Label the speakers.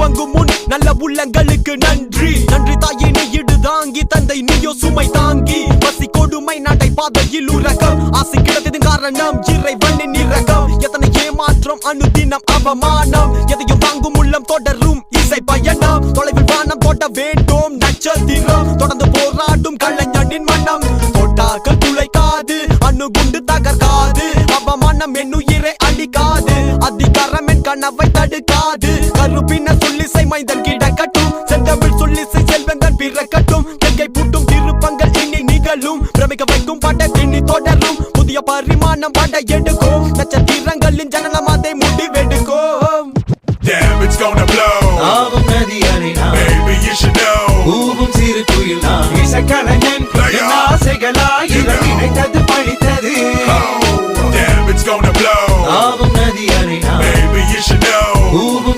Speaker 1: துவங்கும் முன் நல்ல உள்ளங்களுக்கு நன்றி. நன்றி தாயே நீ இடு தாங்கி, தந்தை நீயோ சுமை தாங்கி. பசி கொடுமை நடை பாதையில் உறக்கம், ஆசை கிடத்ததின் காரணம் இறைவனின் இரக்கம். எத்தனை ஏமாற்றம் அனுதினம் அவமானம், எதையும் வாங்கும் உள்ளம் தொடரும் இசை பயணம். தொலைவில் வானம் தொட வேண்டும் நட்சத்திரம், தொடர்ந்து போராடும் கலைஞனின் மனம். தொட்டாக்கள் துளைக்காது, அணுகுண்டு தகர்க்காது, அவமானம் என்னுயிரை அழிக்காது, அதிகாரம் என் கனவை தடுக்காது. கருப்பின சொல்லிசை மைந்தன் கிடக்கட்டும், செந்தமிழ் சொல்லிசை செல்வந்தன் பிறக்கட்டும். கங்கை பூட்டும் திருப்பங்கள் இனி நிகழும், பிரமிக்க வைக்கும் படத்தினி தொடரும். புதிய பரிமாணம் பட எடுக்கும், நட்சத்திரங்களின் ஜனனம் அதை முடிவெடுக்கும்.
Speaker 2: Damn, it's gonna blow.
Speaker 3: ஆவும் நதியானே நான்,
Speaker 2: Baby, you should know.
Speaker 3: ஊவும் சிறு குயில் நான், இசைக்கலைஞன் என் ஆசைகளாயிரம் நினைத்தது பழித்தது.
Speaker 2: Oh, damn, it's gonna blow.
Speaker 3: ஆவும் நதியானே நான்,
Speaker 2: Baby, you should know.
Speaker 3: ஊவும்